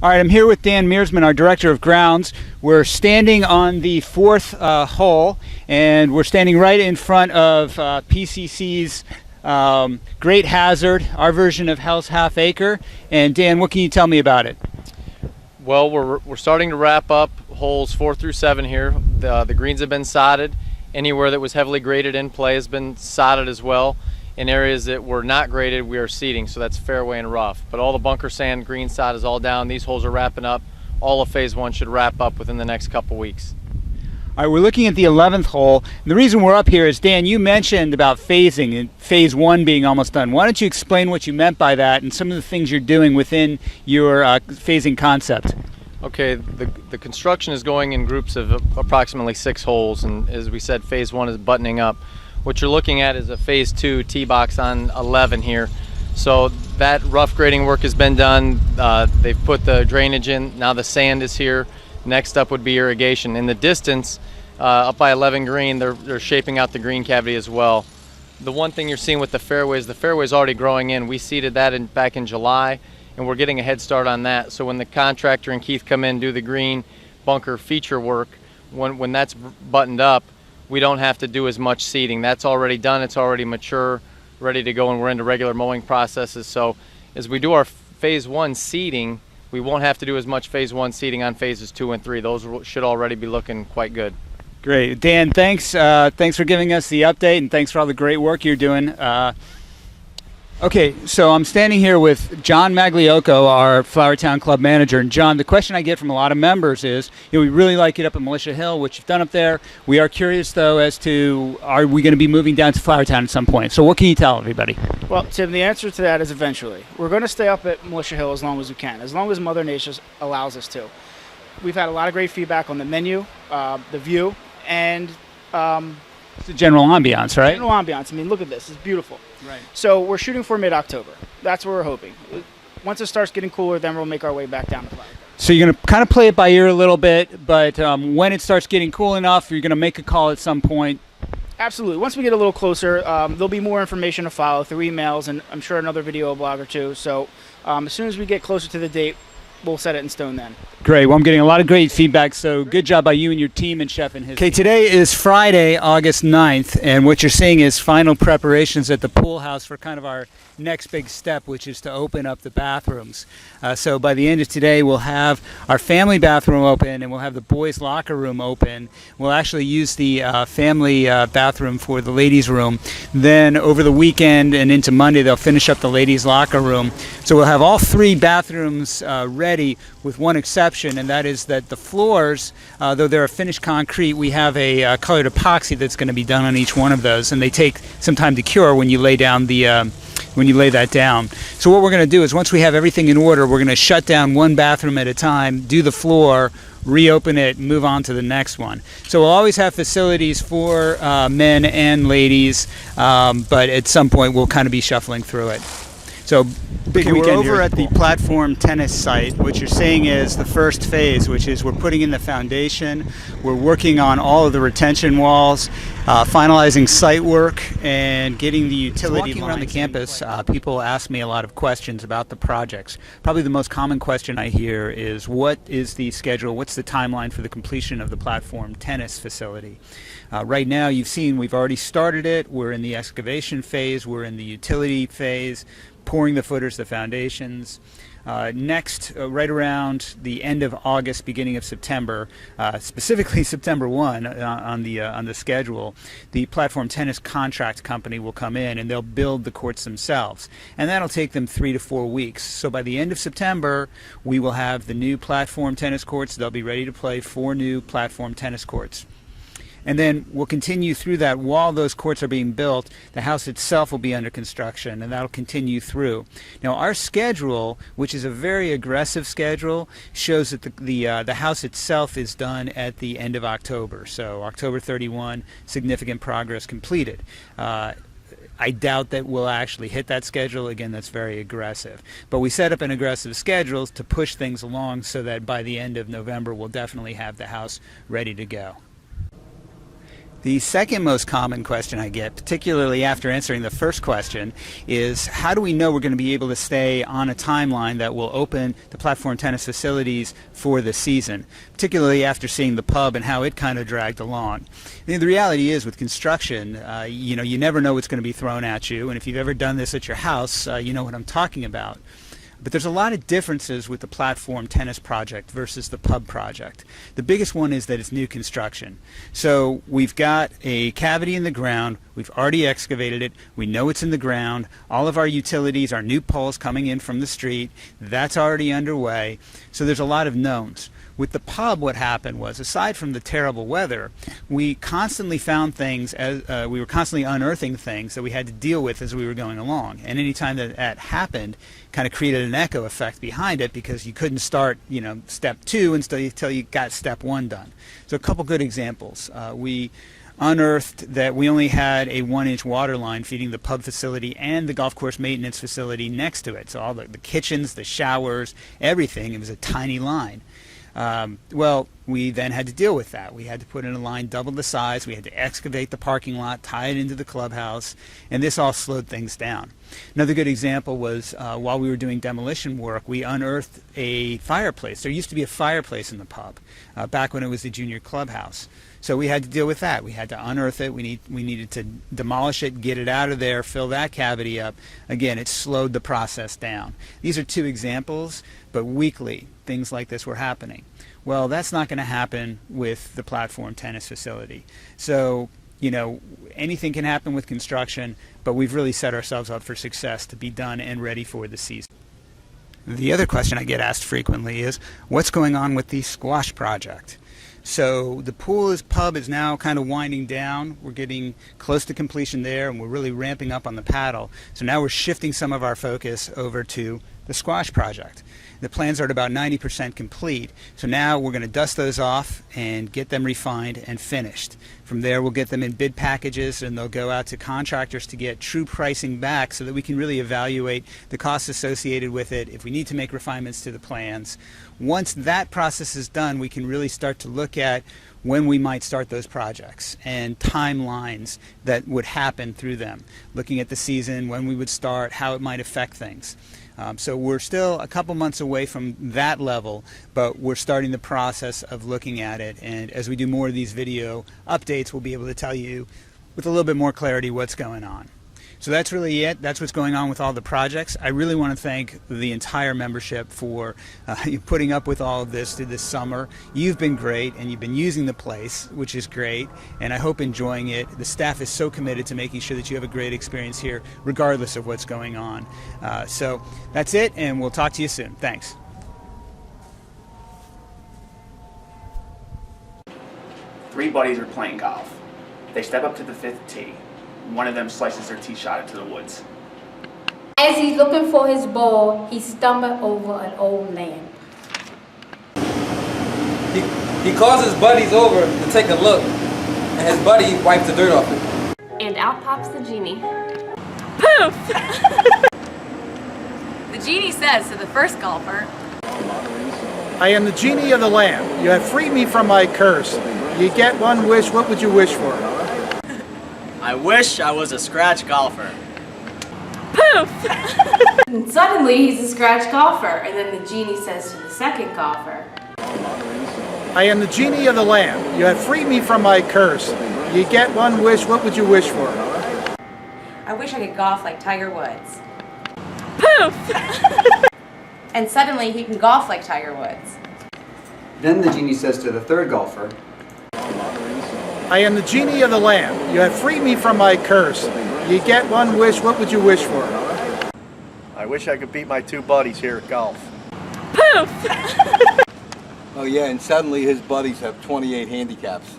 All right, I'm here with Dan Mearsman, our Director of Grounds. We're standing on the fourth hole, and we're standing right in front of PCC's Great Hazard, our version of Hell's Half Acre. And Dan, what can you tell me about it? Well, we're starting to wrap up holes 4 through 7 here. The greens have been sodded. Anywhere that was heavily graded in play has been sodded as well. In areas that were not graded, we are seeding, so that's fairway and rough. But all the bunker sand, green sod is all down. These holes are wrapping up. All of phase 1 should wrap up within the next couple weeks. All right, we're looking at the 11th hole. The reason we're up here is, Dan, you mentioned about phasing and phase 1 being almost done. Why don't you explain what you meant by that and some of the things you're doing within your phasing concept? Okay, the construction is going in groups of approximately 6 holes, and as we said, phase 1 is buttoning up. What you're looking at is a phase 2 tee box on 11 here. So that rough grading work has been done. They've put the drainage in. Now the sand is here. Next up would be irrigation. In the distance, up by 11 green, they're shaping out the green cavity as well. The one thing you're seeing with the fairway's already growing in. We seeded that back in July, and we're getting a head start on that. So when the contractor and Keith come in, do the green bunker feature work, when that's buttoned up, we don't have to do as much seeding. That's already done, it's already mature, ready to go, and we're into regular mowing processes. So as we do our phase 1 seeding, we won't have to do as much phase 1 seeding on phases 2 and 3. Those should already be looking quite good. Great. Dan, thanks for giving us the update, and thanks for all the great work you're doing. Okay, so I'm standing here with John Magliocco, our Flowertown Club manager. And John, the question I get from a lot of members is, we really like it up in Militia Hill, which you've done up there. We are curious, though, as to, are we going to be moving down to Flowertown at some point? So what can you tell everybody? Well, Tim, the answer to that is eventually. We're going to stay up at Militia Hill as long as we can, as long as Mother Nature allows us to. We've had a lot of great feedback on the menu, the view, and it's the general ambiance, right? General ambiance. I mean, look at this. It's beautiful. Right. So we're shooting for mid-October. That's what we're hoping. Once it starts getting cooler, then we'll make our way back down to Flowertown. So you're going to kind of play it by ear a little bit, but when it starts getting cool enough, you're going to make a call at some point. Absolutely. Once we get a little closer, there'll be more information to follow through emails and I'm sure another video blog or two. So as soon as we get closer to the date, we'll set it in stone then. Great. Well, I'm getting a lot of great feedback, so good job by you and your team and Chef and his. Okay, today is Friday, August 9th, and what you're seeing is final preparations at the pool house for kind of our next big step, which is to open up the bathrooms. So by the end of today, we'll have our family bathroom open, and we'll have the boys' locker room open. We'll actually use the family bathroom for the ladies' room. Then over the weekend and into Monday, they'll finish up the ladies' locker room. So we'll have all 3 bathrooms ready, with one exception, and that is that the floors, though they're a finished concrete, we have a colored epoxy that's going to be done on each one of those, and they take some time to cure when you lay down when you lay that down. So what we're going to do is, once we have everything in order, we're going to shut down one bathroom at a time, do the floor, reopen it, and move on to the next one. So we'll always have facilities for men and ladies, but at some point we'll kind of be shuffling through it. So we're over at the platform tennis site. What you're seeing is the first phase, which is we're putting in the foundation. We're working on all of the retention walls, finalizing site work, and getting the utility lines. Walking around the campus, people ask me a lot of questions about the projects. Probably the most common question I hear is, what is the schedule? What's the timeline for the completion of the platform tennis facility? Right now, you've seen we've already started it. We're in the excavation phase. We're in the utility phase, pouring the footers, the foundations. Next, right around the end of August, beginning of September, specifically September 1 on the schedule, the platform tennis contract company will come in and they'll build the courts themselves. And that'll take them 3 to 4 weeks. So by the end of September, we will have the new platform tennis courts. They'll be ready to play 4 new platform tennis courts. And then we'll continue through that. While those courts are being built, the house itself will be under construction, and that'll continue through. Now, our schedule, which is a very aggressive schedule, shows that the house itself is done at the end of October. So October 31, significant progress completed. I doubt that we'll actually hit that schedule. Again, that's very aggressive. But we set up an aggressive schedule to push things along so that by the end of November, we'll definitely have the house ready to go. The second most common question I get, particularly after answering the first question, is how do we know we're going to be able to stay on a timeline that will open the platform tennis facilities for the season, particularly after seeing the pub and how it kind of dragged along. And the reality is with construction, you never know what's going to be thrown at you, and if you've ever done this at your house, you know what I'm talking about. But there's a lot of differences with the platform tennis project versus the pub project. The biggest one is that it's new construction. So we've got a cavity in the ground, we've already excavated it, we know it's in the ground, all of our utilities, our new poles coming in from the street, that's already underway. So there's a lot of knowns. With the pub, what happened was, aside from the terrible weather, we constantly found things, we were constantly unearthing things that we had to deal with as we were going along. And any time that happened, kind of created an echo effect behind it because you couldn't start, step 2 until you got step 1 done. So a couple good examples. We unearthed that we only had a 1-inch water line feeding the pub facility and the golf course maintenance facility next to it. So all the kitchens, the showers, everything, it was a tiny line. Well, we then had to deal with that. We had to put in a line double the size. We had to excavate the parking lot, tie it into the clubhouse, and this all slowed things down. Another good example was while we were doing demolition work, we unearthed a fireplace. There used to be a fireplace in the pub back when it was the junior clubhouse. So we had to deal with that. We had to unearth it. We needed to demolish it, get it out of there, fill that cavity up. Again, it slowed the process down. These are 2 examples, but weekly things like this were happening. Well, that's not going to happen with the platform tennis facility. So, anything can happen with construction, but we've really set ourselves up for success to be done and ready for the season. The other question I get asked frequently is, what's going on with the squash project? So the pub is now kind of winding down. We're getting close to completion there, and we're really ramping up on the paddle. So now we're shifting some of our focus over to the squash project. The plans are at about 90% complete. So now we're going to dust those off and get them refined and finished. From there, we'll get them in bid packages, and they'll go out to contractors to get true pricing back so that we can really evaluate the costs associated with it, if we need to make refinements to the plans. Once that process is done, we can really start to look at when we might start those projects and timelines that would happen through them, looking at the season, when we would start, how it might affect things. So we're still a couple months away from that level, but we're starting the process of looking at it, and as we do more of these video updates, we'll be able to tell you with a little bit more clarity what's going on. So that's really it. That's what's going on with all the projects. I really want to thank the entire membership for putting up with all of this through this summer. You've been great, and you've been using the place, which is great, and I hope enjoying it. The staff is so committed to making sure that you have a great experience here, regardless of what's going on. So that's it, and we'll talk to you soon. Thanks. Three buddies are playing golf. They step up to the 5th tee. One of them slices their tee shot into the woods. As he's looking for his ball, he stumbled over an old lamp. He calls his buddies over to take a look, and his buddy wipes the dirt off it. And out pops the genie. Poof! The genie says to the first golfer, I am the genie of the lamp. You have freed me from my curse. You get one wish, what would you wish for? I wish I was a scratch golfer. poof! And suddenly he's a scratch golfer, and then the genie says to the second golfer, I am the genie of the lamp. You have freed me from my curse. You get one wish, what would you wish for? I wish I could golf like Tiger Woods. Poof! And suddenly he can golf like Tiger Woods. Then the genie says to the third golfer, I am the genie of the lamp. You have freed me from my curse. You get one wish, what would you wish for? I wish I could beat my 2 buddies here at golf. Poof! Oh yeah, and suddenly his buddies have 28 handicaps.